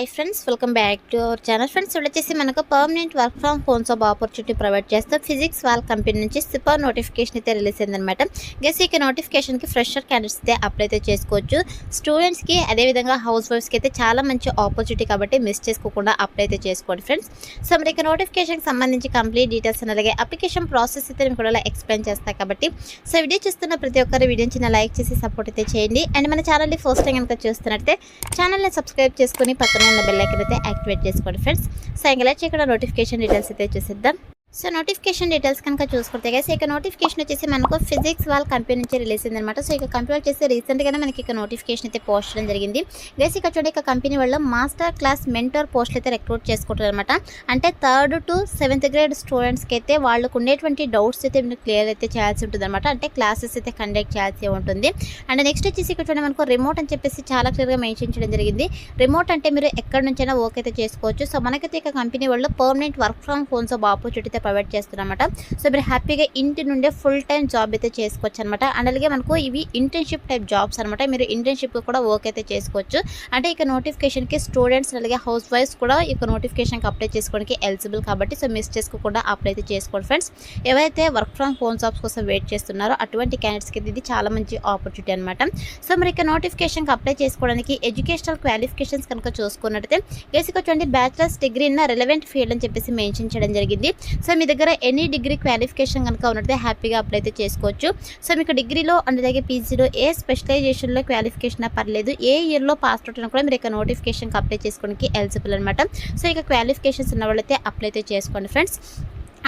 Hi friends, welcome back to our channel. Friends వచ్చేసి మనకు permanent work from home job opportunity provide చేస్తూ physics wall company నుంచి super notification అయితే release అయిందనమాట. Guess ఈ నోటిఫికేషన్కి ఫ్రెషర్ క్యాండిడేట్స్ అయితే అప్లై అయితే చేసుకోవచ్చు. స్టూడెంట్స్కి అదేవిధంగా హౌస్ వైఫ్స్కి అయితే చాలా మంచి ఆపర్చునిటీ కాబట్టి మిస్ చేసుకోకుండా అప్లై అయితే చేసుకోండి ఫ్రెండ్స్. సో మరి ఇక నోటిఫికేషన్కి సంబంధించి కంప్లీట్ డీటెయిల్స్ అలాగే అప్లికేషన్ ప్రాసెస్ అయితే నేను కూడా ఎక్స్ప్లెయిన్ చేస్తాను కాబట్టి సో వీడియో చూస్తున్న ప్రతి ఒక్కరు వీడియోని చిన్న లైక్ చేసి సపోర్ట్ అయితే చేయండి. అండ్ మన ఛానల్ని ఫస్ట్ టైం కనుక చూస్తున్నట్టే ఛానల్ని సబ్స్క్రైబ్ చేసుకుని పక్కన ఉన్న బెల్ ఐకాన్ అయితే యాక్టివేట్ చేసుకోండి ఫ్రెండ్స్. సో ఇంకా లైక్ చేయకుండా నోటిఫికేషన్ డీటెయిల్స్ అయితే చూసిద్దాం. సో నోటిఫికేషన్ డీటెయిల్స్ కనుక చూసుకుంటే గైస్ ఇక నోటిఫికేషన్ వచ్చేసి మనకు ఫిజిక్స్ వాల్ కంపెనీ నుంచి రిలీజ్ అయిందనమాట. సో ఇక కంపెనీ వచ్చేసి రీసెంట్గానే మనకి ఇక నోటిఫికేషన్ అయితే పోస్ట్ చేయడం జరిగింది. గైస్ ఇక చూడండి, ఇక కంపెనీ వాళ్ళు మాస్టర్ క్లాస్ మెంటర్ పోస్టులు అయితే రిక్రూట్ చేసుకుంటారు అనమాట. అంటే 3rd to 7th గ్రేడ్ స్టూడెంట్స్కి అయితే వాళ్ళకు ఉండేటువంటి డౌట్స్ అయితే మీరు క్లియర్ అయితే చేయాల్సి ఉంటుంది అనమాట. అంటే క్లాసెస్ అయితే కండక్ట్ చేయాల్సి ఉంటుంది. అండ్ నెక్స్ట్ వచ్చేసి ఇక్కడ చూడండి మనకు రిమోట్ అని చెప్పేసి చాలా క్లియర్గా మెన్షన్ చేయడం జరిగింది. రిమోట్ అంటే మీరు ఎక్కడి నుంచైనా వర్క్ అయితే చేసుకోవచ్చు. సో మనకైతే ఇక కంపెనీ వాళ్ళు permanent work from home job opportunity provide చేస్తారన్నమాట. సో మీరు హ్యాపీగా ఇంటి నుండే ఫుల్ టైం జాబ్ అయితే చేసుకోవచ్చు అనమాట. అండ్ అలాగే మనకు ఇవి ఇంటర్న్షిప్ టైప్ జాబ్స్ అనమాట. మీరు ఇంటర్న్షిప్ కూడా వర్క్ అయితే చేసుకోవచ్చు. అంటే ఇక నోటిఫికేషన్కి స్టూడెంట్స్ అలాగే హౌస్ వైఫ్స్ కూడా ఇక నోటిఫికేషన్కి అప్లై చేసుకోవడానికి ఎలిజిబుల్ కాబట్టి సో మిస్ చేసుకోకుండా అప్లై అయితే చేసుకోండి ఫ్రెండ్స్. ఎవరైతే వర్క్ ఫ్రమ్ హోమ్ జాబ్స్ కోసం వెయిట్ చేస్తున్నారో అటువంటి క్యాండిడేట్స్కి ఇది చాలా మంచి ఆపర్చునిటీ అనమాట. సో మరి ఇక నోటిఫికేషన్కి అప్లై చేసుకోవడానికి ఎడ్యుకేషనల్ క్వాలిఫికేషన్స్ కనుక చూసుకున్నట్టయితే బేసిక్గా చూడండి bachelors degree in relevant field అని చెప్పేసి మెన్షన్ చేయడం జరిగింది. సో మీ దగ్గర ఎనీ డిగ్రీ క్వాలిఫికేషన్ కనుక ఉన్నట్టే హ్యాపీగా అప్లై అయితే చేసుకోవచ్చు. సో మీకు డిగ్రీలో అండ్ అలాగే పీజీలో ఏ స్పెషలైజేషన్లో క్వాలిఫికేషన్ పర్లేదు, ఏ ఇయర్లో పాస్ అవుట్ అయినా కూడా మీరు ఇక నోటిఫికేషన్కి అప్లై చేసుకోవడానికి ఎలిజిబుల్ అనమాట. సో ఇక క్వాలిఫికేషన్స్ ఉన్న వాళ్ళైతే అప్లై అయితే చేసుకోండి ఫ్రెండ్స్.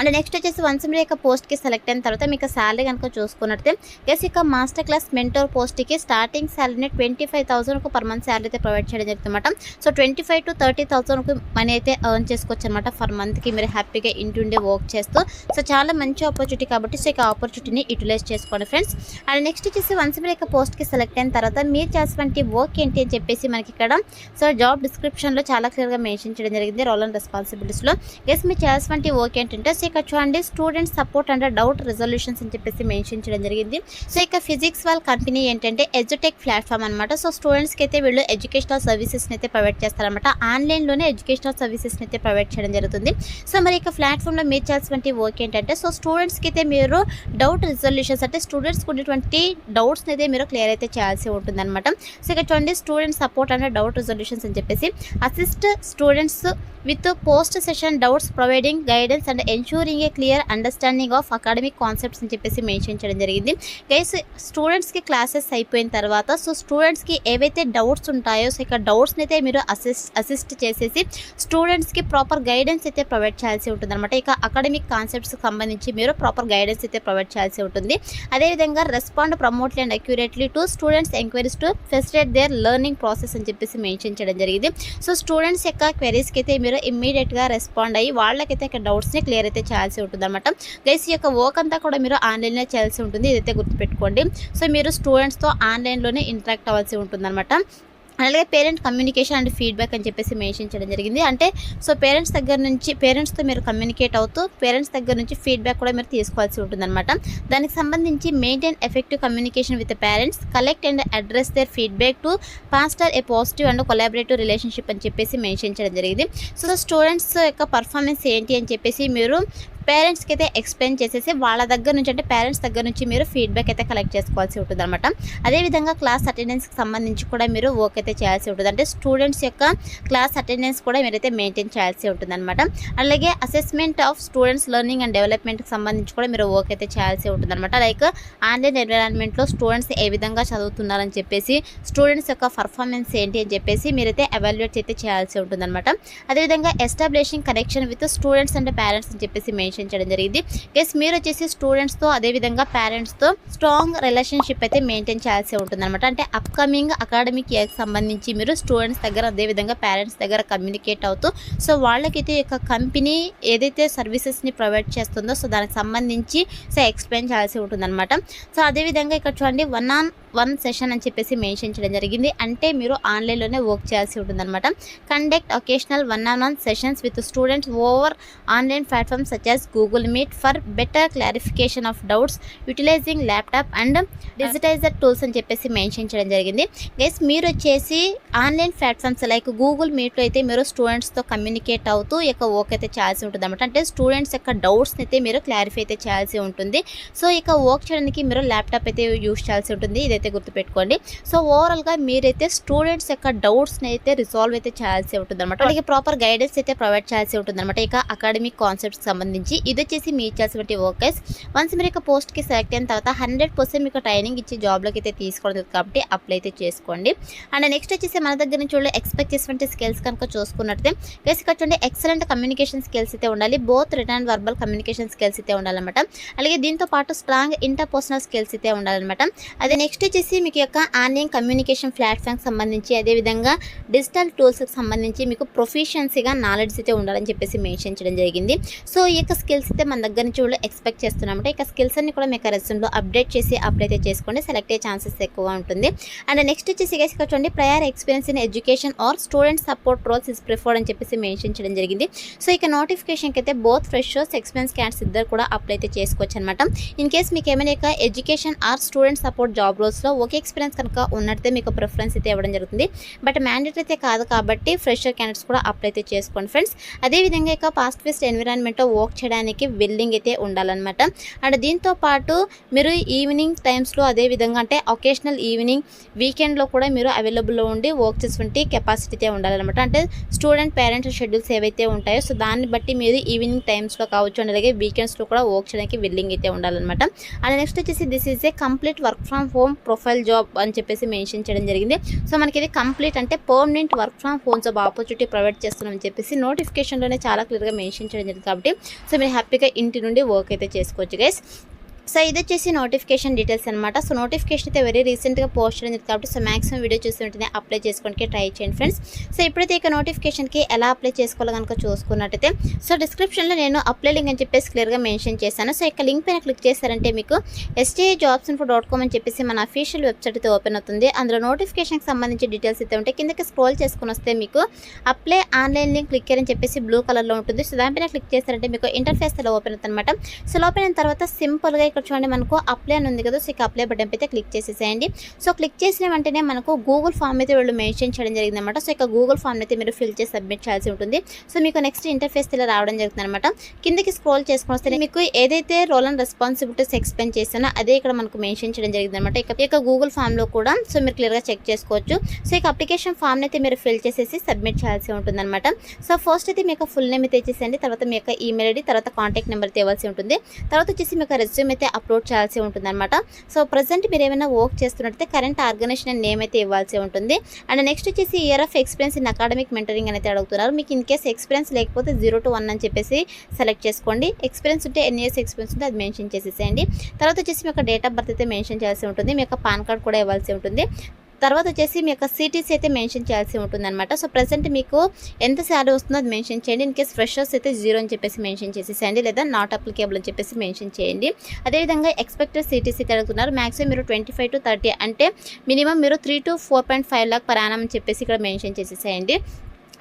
అండ్ నెక్స్ట్ వచ్చేసి వన్స్ మీరు ఇక పోస్ట్కి సెలెక్ట్ అయిన తర్వాత మీకు శాలరీ కనుక చూసుకున్నట్టే గెస్ ఇక మాస్టర్ క్లాస్ మెంటర్ పోస్ట్కి స్టార్టింగ్ శాలరీని 25,000 పర్ మంత్ శాలరీ అయితే ప్రొవైడ్ చేయడం జరుగుతుంది అనమాట. సో 25,000 to 30,000 మనీ అయితే ఎర్న్ చేసుకోవచ్చు అనమాట ఫర్ మంత్కి మీరు హ్యాపీగా ఇంటి ఉండే వర్క్ చేస్తూ. సో చాలా మంచి ఆపర్చునిటీ కాబట్టి సో ఇక ఆపర్చునిటీని యూటిలైజ్ చేసుకోండి ఫ్రెండ్స్. అండ్ నెక్స్ట్ వచ్చేసి వన్స్ మీరు ఇక పోస్ట్కి సెలెక్ట్ అయిన తర్వాత మీరు చేసినటువంటి వర్క్ ఏంటి అని చెప్పేసి మనకి ఇక్కడ సో జాబ్ డిస్క్రిప్షన్లో చాలా క్లియర్గా మెన్షన్ చేయడం జరిగింది. రోల్ అండ్ రెస్పాన్సిబిలిటీస్లో గెస్ మీరు చేసినటువంటి వర్క్ ఏంటంటే ఇక చూడండి student support and doubt resolutions అని చెప్పేసి మెన్షన్ చేయడం జరిగింది. సో ఇక ఫిజిక్స్ వాల్ కంపెనీ ఏంటంటే ఎడ్యుటెక్ ప్లాట్ఫామ్ అనమాట. సో స్టూడెంట్స్కి అయితే వీళ్ళు ఎడ్యుకేషనల్ సర్వీసెస్ని అయితే ప్రొవైడ్ చేస్తారనమాట. ఆన్లైన్లోనే ఎడ్యుకేషనల్ సర్వీసెస్ని అయితే ప్రొవైడ్ చేయడం జరుగుతుంది. సో మరి ఇక ప్లాట్ఫామ్లో మీరు చేయాల్సినటువంటి వర్క్ ఏంటంటే సో స్టూడెంట్స్కి అయితే మీరు డౌట్ రెజల్యూషన్స్ అంటే స్టూడెంట్స్కి ఉన్నటువంటి డౌట్స్ని అయితే మీరు క్లియర్ అయితే చేయాల్సి ఉంటుంది అనమాట. సో ఇక చూడండి student support and doubt resolutions అని చెప్పేసి assist students with post session doubts providing guidance and ensuring A clear understanding of academic concepts అని చెప్పేసి మెన్షన్ చేయడం జరిగింది. గైస్ స్టూడెంట్స్కి క్లాసెస్ అయిపోయిన తర్వాత సో స్టూడెంట్స్కి ఏవైతే డౌట్స్ ఉంటాయో సో ఇక డౌట్స్ని అయితే మీరు అసిస్ట్ చేసేసి స్టూడెంట్స్కి ప్రాపర్ గైడెన్స్ అయితే ప్రొవైడ్ చేయాల్సి ఉంటుంది అనమాట. ఇక అకాడమిక్ కాన్సెప్ట్స్కి సంబంధించి మీరు ప్రాపర్ గైడెన్స్ అయితే ప్రొవైడ్ చేయాల్సి ఉంటుంది. అదేవిధంగా respond promptly and accurately to students enquiries to facilitate their learning process అని చెప్పేసి మెన్షన్ చేయడం జరిగింది. సో స్టూడెంట్స్ యొక్క క్వెరీస్కి అయితే మీరు ఇమ్మీడియట్గా రెస్పాండ్ అయ్యి వాళ్ళకైతే ఇక్కడ డౌట్స్ని క్లియర్ అయితే చేయాల్సి ఉంటుంది అనమాట. గైస్ ఈ యొక్క వర్క్ అంతా కూడా మీరు ఆన్లైన్లో చేయాల్సి ఉంటుంది, ఇదైతే గుర్తుపెట్టుకోండి. సో మీరు స్టూడెంట్స్తో ఆన్లైన్లోనే ఇంటరాక్ట్ అవ్వాల్సి ఉంటుంది అనమాట. అలాగే పేరెంట్ కమ్యూనికేషన్ అండ్ ఫీడ్బ్యాక్ అని చెప్పేసి మెన్షన్ చేయడం జరిగింది. అంటే సో పేరెంట్స్తో మీరు కమ్యూనికేట్ అవుతూ పేరెంట్స్ దగ్గర నుంచి ఫీడ్బ్యాక్ కూడా మీరు తీసుకోవాల్సి ఉంటుంది అనమాట. దానికి సంబంధించి maintain effective communication with parents, collect and address their feedback to faster A positive and collaborative relationship అని చెప్పేసి మెన్షన్ చేయడం జరిగింది. సో స్టూడెంట్స్ యొక్క పర్ఫార్మెన్స్ ఏంటి అని చెప్పేసి మీరు పేరెంట్స్కి అయితే ఎక్స్ప్లెయిన్ చేసేసి వాళ్ళ దగ్గర నుంచి అంటే పేరెంట్స్ దగ్గర నుంచి మీరు ఫీడ్బ్యాక్ అయితే కలెక్ట్ చేసుకోవాల్సి ఉంటుంది అనమాట. అదేవిధంగా క్లాస్ అటెండెన్స్కి సంబంధించి కూడా మీరు వర్క్ అయితే చేయాల్సి ఉంటుంది. అంటే స్టూడెంట్స్ యొక్క క్లాస్ అటెండెన్స్ కూడా మీరైతే మెయింటైన్ చేయాల్సి ఉంటుంది అనమాట. అలాగే assessment of students learning and డెవలప్మెంట్కి సంబంధించి కూడా మీరు వర్క్ అయితే చేయాల్సి ఉంటుంది అనమాట. లైక్ ఆన్లైన్ ఎన్విరాన్మెంట్లో స్టూడెంట్స్ ఏ విధంగా చదువుతున్నారని చెప్పేసి స్టూడెంట్స్ యొక్క పర్ఫార్మెన్స్ ఏంటి అని చెప్పేసి మీరైతే ఎవాల్యుయేట్ అయితే చేయాల్సి ఉంటుంది అనమాట. అదేవిధంగా establishing connection with students and parents అని చెప్పేసి చేయడం జరిగింది. గెస్ మీరు వచ్చేసి స్టూడెంట్స్తో అదేవిధంగా పేరెంట్స్తో స్ట్రాంగ్ రిలేషన్షిప్ అయితే మెయింటైన్ చేయాల్సి ఉంటుంది అనమాట. అంటే అప్కమింగ్ అకాడమిక్ ఇయర్కి సంబంధించి మీరు స్టూడెంట్స్ దగ్గర అదేవిధంగా పేరెంట్స్ దగ్గర కమ్యూనికేట్ అవుతూ సో వాళ్ళకైతే యొక్క కంపెనీ ఏదైతే సర్వీసెస్ని ప్రొవైడ్ చేస్తుందో సో దానికి సంబంధించి సో ఎక్స్ప్లెయిన్ చేయాల్సి ఉంటుంది అనమాట. సో అదేవిధంగా ఇక్కడ చూడండి 1 సెషన్ అని చెప్పేసి మెన్షన్ చేయడం జరిగింది. అంటే మీరు ఆన్లైన్లోనే వర్క్ చేయాల్సి ఉంటుందన్నమాట. Conduct vocational 1-on-1 sessions with students over online platforms such as Google Meet for better clarification of doubts utilizing laptop and digitizer tools అని చెప్పేసి మెన్షన్ చేయడం జరిగింది. గైస్ మీరు వచ్చేసి ఆన్లైన్ ప్లాట్ఫామ్స్ లైక్ గూగుల్ మీట్లో అయితే మీరు స్టూడెంట్స్తో కమ్యూనికేట్ అవుతూ ఇక వర్క్ అయితే చేయాల్సి ఉంటుంది అనమాట. అంటే స్టూడెంట్స్ యొక్క డౌట్స్ని అయితే మీరు క్లారిఫై అయితే చేయాల్సి ఉంటుంది. సో ఇక వర్క్ చేయడానికి మీరు ల్యాప్టాప్ అయితే యూస్ చేయాల్సి ఉంటుంది. ఇదైతే గుర్తుపెట్టుకోండి. సో ఓవరాల్గా మీరైతే స్టూడెంట్స్ యొక్క డౌట్స్ని అయితే రిజాల్వ్ అయితే చేయాల్సి ఉంటుంది అనమాట. అలాగే ప్రాపర్ గైడెన్స్ అయితే ప్రొవైడ్ చేయాల్సి ఉంటుంది అనమాట. ఇక అకాడమిక్ కాన్సెప్ట్కి సంబంధించి ఇది వచ్చేసి మీ ఇచ్చాల్సినటువంటి వర్కర్స్ వన్స్ మీరు ఇక పోస్ట్కి సెలెక్ట్ అయిన తర్వాత 100% మీకు ట్రైనింగ్ ఇచ్చి జాబ్లోకి అయితే తీసుకోవడం కాబట్టి అప్లై అయితే చేసుకోండి. అండ్ నెక్స్ట్ వచ్చేసి మన దగ్గర నుంచి వాళ్ళు ఎక్స్పెక్ట్ చేసినటువంటి స్కిల్స్ కనుక చూసుకున్నట్లయితే గైస్ ఇక్కడ చూడండి ఎక్సలెంట్ కమ్యూనికేషన్ స్కిల్స్ అయితే ఉండాలి. Both return and verbal communication skills అయితే ఉండాలన్నమాట. అలాగే దీంతో పాటు స్ట్రాంగ్ ఇంటర్పర్సనల్ స్కిల్స్ అయితే ఉండాలన్నమాట. అదే నెక్స్ట్ వచ్చేసి మీకు యొక్క ఆన్లైన్ కమ్యూనికేషన్ ప్లాట్ఫామ్కి సంబంధించి అదేవిధంగా డిజిటల్ టూల్స్కి సంబంధించి మీకు ప్రొఫిషియన్సీగా నాలెడ్జ్ అయితే ఉండాలని చెప్పేసి మెన్షన్ చేయడం జరిగింది. సో ఈ యొక్క స్కిల్స్ అయితే మన దగ్గర నుంచి వాళ్ళు ఎక్స్పెక్ట్ చేస్తున్నామంటే ఇక స్కిల్స్ అన్ని కూడా మీకు రెజ్యూమ్లో అప్డేట్ చేసి అప్లై అయితే చేసుకోండి. సెలెక్ట్ అయ్యే ఛాన్సెస్ ఎక్కువగా ఉంటుంది. అండ్ నెక్స్ట్ వచ్చేసి గైస్ ఇక్కడ చూడండి prior experience in education or student support roles is preferred అని చెప్పేసి మెన్షన్ చేయడం జరిగింది. సో ఇక నోటిఫికేషన్కి అయితే బోత్ ఫ్రెషర్స్ ఎక్స్పీరియన్స్ క్యాండిడేట్స్ ఇద్దరు కూడా అప్లై అయితే చేసుకోవచ్చు అనమాట. ఇన్ కేస్ మీకు ఏమైనా ఇక education or student support job రోల్స్లో ఒకే ఎక్స్పీరియన్స్ కనుక ఉన్నట్టే మీకు ప్రిఫరెన్స్ అయితే ఇవ్వడం జరుగుతుంది. బట్ మ్యాండేటరీ అయితే కాదు కాబట్టి ఫ్రెషర్ క్యాండిడేట్స్ కూడా అప్లై అయితే చేసుకోండి ఫ్రెండ్స్. అదేవిధంగా ఇక పాస్ట్ బేస్డ్ ఎన్విరాన్మెంట్లో వర్క్ చేయడానికి విల్లింగ్ అయితే ఉండాలన్నమాట. అండ్ దీంతో పాటు మీరు ఈవినింగ్ టైమ్స్లో అదేవిధంగా అంటే ఒకేషనల్ ఈవినింగ్ వీకెండ్లో కూడా మీరు అవైలబుల్లో ఉండి వర్క్ చేసేటువంటి కెపాసిటీ అయితే ఉండాలన్నమాట. అంటే స్టూడెంట్ పేరెంట్స్ షెడ్యూల్స్ ఏవైతే ఉంటాయో సో దాన్ని బట్టి మీరు ఈవినింగ్ టైమ్స్లో కావచ్చు అండ్ అలాగే వీకెండ్స్లో కూడా వర్క్ చేయడానికి విల్లింగ్ అయితే ఉండాలన్నమాట. అండ్ నెక్స్ట్ వచ్చేసి this is a complete work from home profile job అని చెప్పేసి మెన్షన్ చేయడం జరిగింది. సో మనకి ఇది కంప్లీట్ అంటే permanent work from home job opportunity provide చేస్తున్నామని చెప్పేసి నోటిఫికేషన్లోనే చాలా క్లియర్గా మెన్షన్ చేయడం జరిగింది. కాబట్టి సో మీరు హ్యాపీగా ఇంటి నుండి వర్క్ అయితే చేసుకోవచ్చు గైస్. సో ఇది వచ్చేసి నోటిఫికేషన్ డీటెయిల్స్ అనమాట. సో నోటిఫికేషన్ అయితే వెరీ రీసెంట్గా పోస్ట్ చేయడం కాబట్టి సో మ్యాక్సిమం వీడియో చూసి ఉంటేనే అప్లై చేసుకోవడానికి ట్రై చేయండి ఫ్రెండ్స్. సో ఇప్పుడైతే ఇక నోటిఫికేషన్కి ఎలా అప్లై చేసుకోవాలో కనుక చూసుకున్నట్టయితే సో డిస్క్రిప్షన్లో నేను అప్లై లింక్ అని చెప్పేసి క్లియర్గా మెన్షన్ చేశాను. సో ఇక లింక్ పైన క్లిక్ చేశారంటే మీకు STAJobsinfo.com అని చెప్పేసి మన అఫీషియల్ వెబ్సైట్ అయితే ఓపెన్ అవుతుంది. అందులో నోటిఫికేషన్కి సంబంధించి డీటెయిల్స్ అయితే ఉంటాయి. కిందకి స్క్రోల్ చేసుకుని వస్తే మీకు అప్లై ఆన్లైన్ లింక్ క్లిక్ అని చెప్పేసి బ్లూ కలర్లో ఉంటుంది. సో దానిపైన క్లిక్ చేశారంటే మీకు ఇంటర్ఫేస్ అలా ఓపెన్ అవుతుంది అనమాట. సో ఓపెన్ అయిన తర్వాత సింపుల్గా ఇక్కడ చూడండి మనకు అప్లై అని ఉంది కదా. సో ఇక అప్లై బటన్ అయితే క్లిక్ చేసేసేయండి. సో క్లిక్ చేసిన వెంటనే మనకు గూగుల్ ఫామ్ అయితే వీళ్ళు మెన్షన్ చేయడం జరిగింది అనమాట. సో ఇక గూగుల్ ఫామ్ అయితే మీరు ఫిల్ చేసి సబ్మిట్ చేయాల్సి ఉంటుంది. సో మీకు నెక్స్ట్ ఇంటర్ఫేస్ ఇలా రావడం జరుగుతుంది అనమాట. కిందకి స్క్రోల్ చేసుకుని వస్తే మీకు ఏదైతే రోల్ అండ్ రెస్పాన్సిబిలిటీస్ ఎక్స్ప్లెయిన్ చేశానో అదే ఇక్కడ మనకు మెన్షన్ చేయడం జరిగింది అనమాట. ఇక గూగుల్ ఫామ్లో కూడా సో మీరు క్లియర్గా చెక్ చేసుకోవచ్చు. సో ఇక అప్లికేషన్ ఫామ్ని అయితే మీరు ఫిల్ చేసేసి సబ్మిట్ చేయాల్సి ఉంటుంది అనమాట. సో ఫస్ట్ అయితే మీకు ఫుల్ నేమ్ అయితే ఇచ్చేసేయండి. తర్వాత మీ యొక్క ఈమెయిల్ ఐడి తర్వాత కాంటాక్ట్ నెంబర్ అయితే ఇవ్వాల్సి ఉంటుంది. తర్వాత వచ్చేసి మీకు రెజ్యూమ్ అయితే అప్లోడ్ చేయాల్సి ఉంటుంది అనమాట. సో ప్రజెంట్ మీరు ఏమైనా వర్క్ చేస్తున్నట్టయితే కరెంట్ ఆర్గనైజేషన్ నేమ్ అయితే ఇవ్వాల్సి ఉంటుంది. అండ్ నెక్స్ట్ వచ్చేసి year of experience in academic mentoring అయితే అడుగుతున్నారు. మీకు ఇన్ కేస్ ఎక్స్పీరియన్స్ లేకపోతే 0 to 1 అని చెప్పేసి సెలెక్ట్ చేసుకోండి. ఎక్స్పీరియన్స్ ఉంటే ఎన్ని ఇయర్స్ ఎక్స్పీరియన్స్ ఉంటే అది మెన్షన్ చేసేసేయండి. తర్వాత వచ్చేసి మీ యొక్క డేట్ ఆఫ్ బర్త్ అయితే మెన్షన్ చేయాల్సి ఉంటుంది. మీ యొక్క పాన్ కార్డ్ కూడా ఇవ్వాల్సి ఉంటుంది. తర్వాత వచ్చేసి మీ యొక్క సిటీస్ అయితే మెన్షన్ చేయాల్సి ఉంటుంది అనమాట. సో ప్రజెంట్ మీకు ఎంత శాలరీ వస్తుందో అది మెన్షన్ చేయండి. ఇన్ కేస్ ఫ్రెషర్స్ అయితే 0 అని చెప్పేసి మెన్షన్ చేసేసేయండి, లేదా నాట్ అప్లికేబుల్ అని చెప్పేసి మెన్షన్ చేయండి. అదేవిధంగా ఎక్స్పెక్టెడ్ సిటీస్ అయితే అడుగుతున్నారు. మ్యాక్సిమం మీరు 25 to 30 అంటే మినిమం మీరు 3 to 4.5 lakh per annum అని చెప్పేసి ఇక్కడ మెన్షన్ చేసేసేయండి.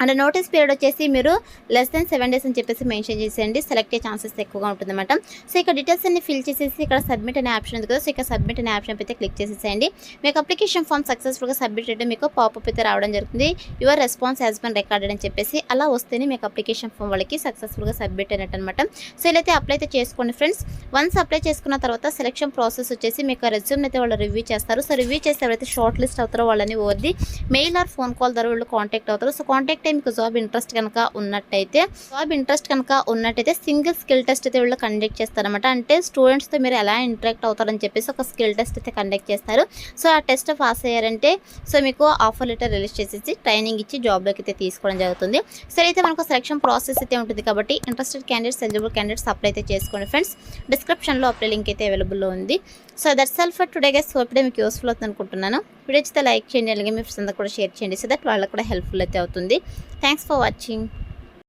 అండ్ నోటీస్ పీరియడ్ వచ్చేసి మీరు లెస్ దెన్ 7 days అని చెప్పేసి మెన్షన్ చేసేయండి. సెలెక్ట్ అయ్యే ఛాన్సెస్ ఎక్కువగా ఉంటుందన్నమాట. సో ఇక్కడ డీటెయిల్స్ అన్ని ఫిల్ చేసేసి ఇక్కడ సబ్మిట్ అనే ఆప్షన్ ఉంది కదా. సో ఇక్కడ సబ్మిట్ అనే ఆప్షన్ అయితే క్లిక్ చేసేసేయండి. మీకు అప్లికేషన్ ఫామ్ సక్సెస్ఫుల్గా సబ్మిట్ అయితే మీకు పాపప్ అయితే రావడం జరుగుతుంది. Your response has been recorded అని చెప్పేసి అలా వస్తేనే మీకు అప్లికేషన్ ఫామ్ వాళ్ళకి సక్సెస్ఫుల్గా సబ్మిట్ అయినట్టు అనమాట. సో ఇలా అయితే అప్లై అయితే చేసుకోండి ఫ్రెండ్స్. వన్స్ అప్లై చేసుకున్న తర్వాత సెలక్షన్ ప్రాసెస్ వచ్చేసి మీకు రెజ్యూమ్ అయితే వాళ్ళు రివ్యూ చేస్తారు. సో రివ్యూ చేస్తే ఎవరైతే షార్ట్ లిస్ట్ అవుతారో వాళ్ళని ఓది మెయిల్ ఆర్ ఫోన్ కాల్ ద్వారా వీళ్ళు కాంటాక్ట్ అవుతారు. సో కాంటాక్ట్ మీకు జాబ్ ఇంట్రెస్ట్ కనుక ఉన్నట్టయితే సింగిల్ స్కిల్ టెస్ట్ అయితే వీళ్ళు కండక్ట్ చేస్తారనమాట. అంటే స్టూడెంట్స్తో మీరు ఎలా ఇంటరాక్ట్ అవుతారని చెప్పేసి ఒక స్కిల్ టెస్ట్ అయితే కండక్ట్ చేస్తారు. సో ఆ టెస్ట్ పాస్ అయ్యారంటే సో మీకు ఆఫర్ లెటర్ రిలీజ్ చేసేసి ట్రైనింగ్ ఇచ్చి జాబ్లోకి అయితే తీసుకోవడం జరుగుతుంది. సో అయితే మనకు సెలక్షన్ ప్రాసెస్ అయితే ఉంటుంది కాబట్టి interested candidates eligible candidates apply అయితే చేసుకోండి ఫ్రెండ్స్. డిస్క్రిప్షన్లో అప్లై లింక్ అయితే అవైలబుల్లో ఉంది. So that's all for today guys. Hope మీకు యూస్ఫుల్ అవుతుంది అనుకుంటున్నాను. వీడియో అయితే లైక్ చేయండి, అలాగే మీ ఫ్రెండ్స్ అందరూ కూడా షేర్ చేయండి. సో దట్ వాళ్ళకి కూడా హెల్ప్ఫుల్ అయితే అవుతుంది. Thanks for watching.